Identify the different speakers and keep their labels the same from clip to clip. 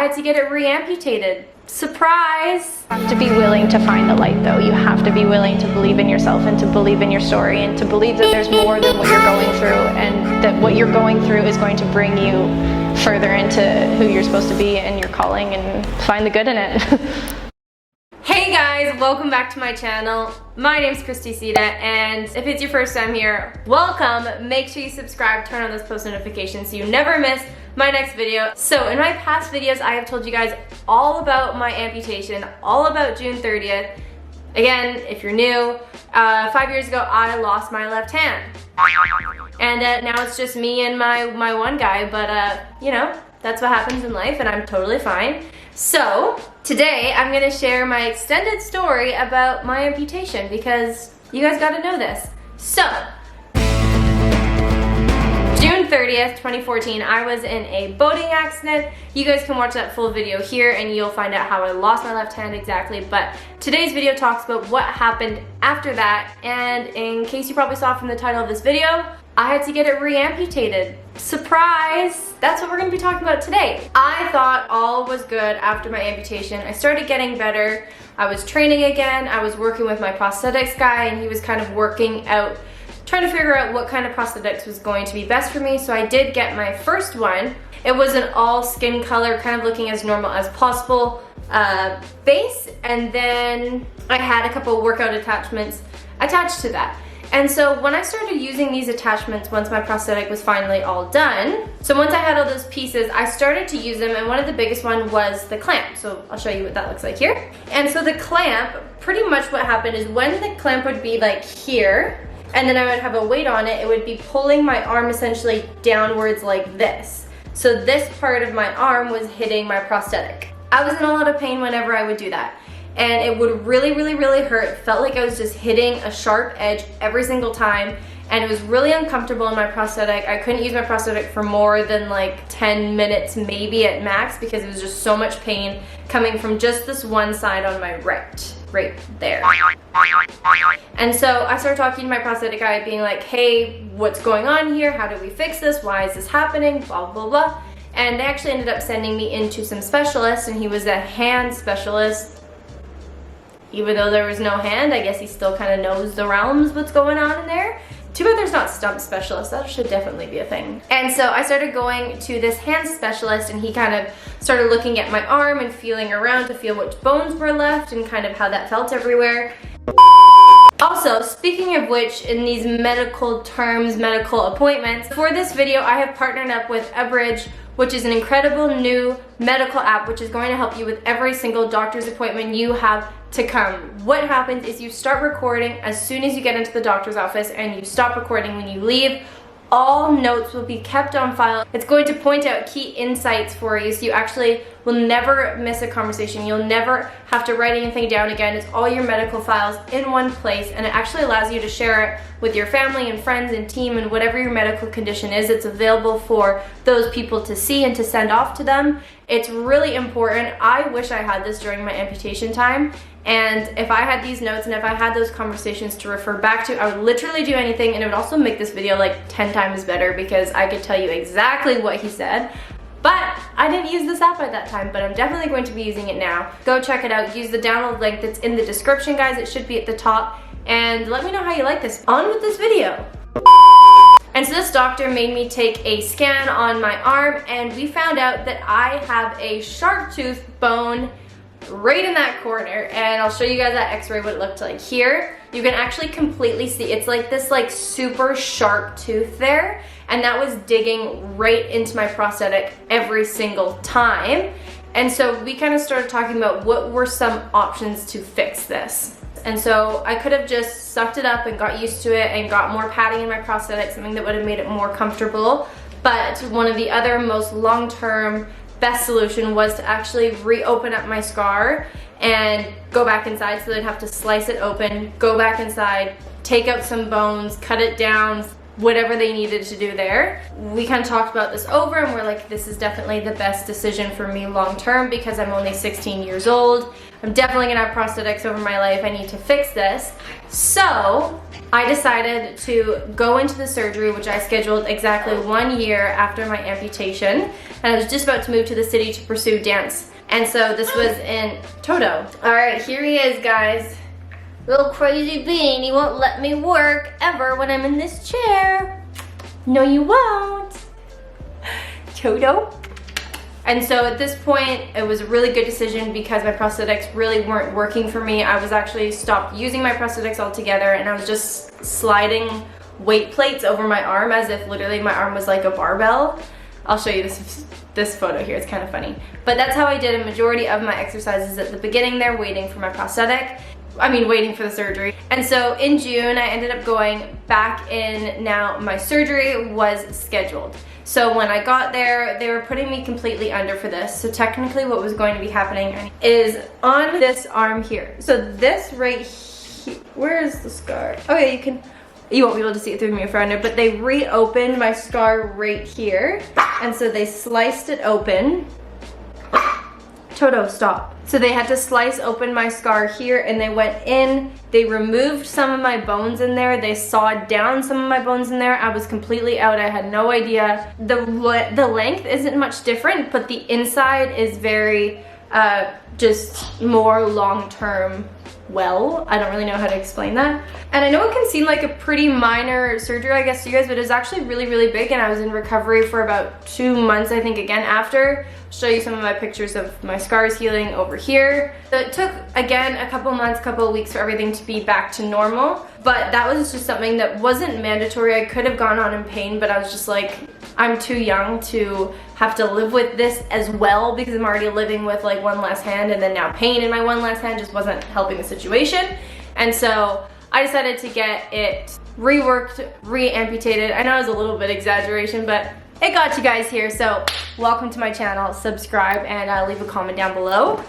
Speaker 1: had to get it re-amputated. Surprise!
Speaker 2: You have to be willing to find the light though. You have to be willing to believe in yourself and to believe in your story and to believe that there's more than what you're going through and that what you're going through is going to bring you further into who you're supposed to be and your calling and find the good in it.
Speaker 1: Hey guys, welcome back to my channel. My name's Kristie Sita, and if it's your first time here, welcome. Make sure you subscribe, turn on those post notifications so you never miss my next video. So in my past videos, I have told you guys all about my amputation, all about June 30th. Again, if you're new, 5 years ago, I lost my left hand. And now it's just me and my one guy, but you know, that's what happens in life and I'm totally fine. So today I'm gonna share my extended story about my amputation because you guys gotta know this. So, June 30th, 2014, I was in a boating accident. You guys can watch that full video here and you'll find out how I lost my left hand exactly, but today's video talks about what happened after that, and in case you probably saw from the title of this video, I had to get it re-amputated. Surprise! That's what we're gonna be talking about today. I thought all was good after my amputation. I started getting better. I was training again. I was working with my prosthetics guy and he was kind of working out, trying to figure out what kind of prosthetics was going to be best for me. So I did get my first one. It was an all skin color, kind of looking as normal as possible base. And then I had a couple workout attachments attached to that. And so when I started using these attachments, once my prosthetic was finally all done, so once I had all those pieces, I started to use them, and one of the biggest one was the clamp. So I'll show you what that looks like here. And so the clamp, pretty much what happened is when the clamp would be like here, and then I would have a weight on it, it would be pulling my arm essentially downwards like this. So this part of my arm was hitting my prosthetic. I was in a lot of pain whenever I would do that. And it would really, really, really hurt. It felt like I was just hitting a sharp edge every single time. And it was really uncomfortable in my prosthetic. I couldn't use my prosthetic for more than like 10 minutes maybe at max because it was just so much pain coming from just this one side on my right there. And so I started talking to my prosthetic guy being like, hey, what's going on here? How do we fix this? Why is this happening? Blah, blah, blah. And they actually ended up sending me into some specialists, and he was a hand specialist. Even though there was no hand, I guess he still kind of knows the realms, what's going on in there. Too bad there's not stump specialists. That should definitely be a thing. And so I started going to this hand specialist, and he kind of started looking at my arm and feeling around to feel which bones were left and kind of how that felt everywhere. Also, speaking of which, in these medical terms, medical appointments, for this video I have partnered up with Everage, which is an incredible new medical app which is going to help you with every single doctor's appointment you have to come. What happens is you start recording as soon as you get into the doctor's office and you stop recording when you leave. All notes will be kept on file. It's going to point out key insights for you so you actually will never miss a conversation. You'll never have to write anything down again. It's all your medical files in one place, and it actually allows you to share it with your family and friends and team, and whatever your medical condition is, it's available for those people to see and to send off to them. It's really important. I wish I had this during my amputation time. And if I had these notes and if I had those conversations to refer back to, I would literally do anything, and it would also make this video like 10 times better because I could tell you exactly what he said. But I didn't use this app at that time, but I'm definitely going to be using it now. Go check it out. Use the download link that's in the description, guys. It should be at the top. And let me know how you like this. On with this video. And so this doctor made me take a scan on my arm, and we found out that I have a sharp tooth bone right in that corner, and I'll show you guys that x-ray what it looked like. Here you can actually completely see it's like this like super sharp tooth there, and that was digging right into my prosthetic every single time. And so we kind of started talking about what were some options to fix this. And so I could have just sucked it up and got used to it and got more padding in my prosthetic, something that would have made it more comfortable. But one of the other most long-term best solution was to actually reopen up my scar and go back inside. So they'd have to slice it open, go back inside, take out some bones, cut it down, whatever they needed to do there. We kind of talked about this over and we're like, this is definitely the best decision for me long term because I'm only 16 years old. I'm definitely gonna have prosthetics over my life. I need to fix this. So I decided to go into the surgery, which I scheduled exactly 1 year after my amputation. And I was just about to move to the city to pursue dance. And so this was in Toto. All right, here he is, guys. Little crazy bean, he won't let me work ever when I'm in this chair. No, you won't. Toto. And so at this point, it was a really good decision because my prosthetics really weren't working for me. I was actually stopped using my prosthetics altogether and I was just sliding weight plates over my arm as if literally my arm was like a barbell. I'll show you this photo here, it's kind of funny. But that's how I did a majority of my exercises at the beginning there, waiting for my prosthetic. Waiting for the surgery. And so in June, I ended up going back in. Now my surgery was scheduled. So when I got there, they were putting me completely under for this. So technically what was going to be happening is on this arm here. So this right here, where is the scar? Okay, you won't be able to see it through the viewfinder, but they reopened my scar right here. And so they sliced it open. Toto, stop. So they had to slice open my scar here and they went in, they removed some of my bones in there, they sawed down some of my bones in there. I was completely out, I had no idea. The length isn't much different, but the inside is very, just more long-term. Well, I don't really know how to explain that. And I know it can seem like a pretty minor surgery, I guess to you guys, but it was actually really, really big and I was in recovery for about 2 months, I think, again after. I'll show you some of my pictures of my scars healing over here. So it took, again, a couple months, couple of weeks for everything to be back to normal, but that was just something that wasn't mandatory. I could have gone on in pain, but I was just like, I'm too young to have to live with this as well because I'm already living with like one less hand, and then now pain in my one less hand just wasn't helping the situation. And so I decided to get it reworked, re-amputated. I know it was a little bit exaggeration, but it got you guys here. So welcome to my channel, subscribe, and leave a comment down below.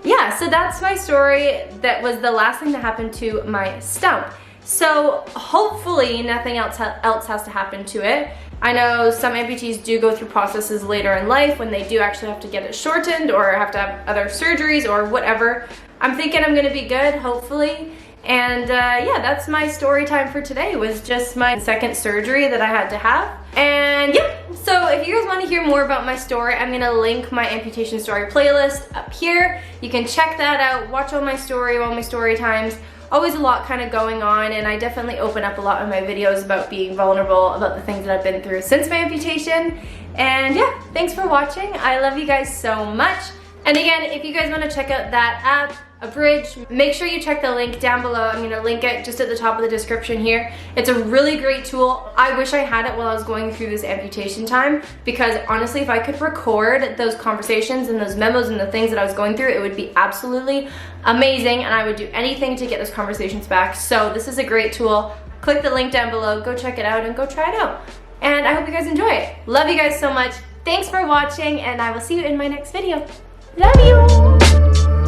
Speaker 1: Yeah, so that's my story. That was the last thing that happened to my stump. So hopefully nothing else has to happen to it. I know some amputees do go through processes later in life when they do actually have to get it shortened or have to have other surgeries or whatever. I'm thinking I'm gonna be good, hopefully. And yeah, that's my story time for today. It was just my second surgery that I had to have. And yeah, so if you guys want to hear more about my story, I'm gonna link my amputation story playlist up here. You can check that out, watch all my story times. Always a lot kind of going on, and I definitely open up a lot in my videos about being vulnerable, about the things that I've been through since my amputation. And yeah, thanks for watching. I love you guys so much. And again, if you guys want to check out that app, Everage, make sure you check the link down below. I'm gonna link it just at the top of the description here. It's a really great tool. I wish I had it while I was going through this amputation time, because honestly, if I could record those conversations and those memos and the things that I was going through, it would be absolutely amazing, and I would do anything to get those conversations back. So this is a great tool. Click the link down below, go check it out, and go try it out. And I hope you guys enjoy it. Love you guys so much. Thanks for watching, and I will see you in my next video. Love you!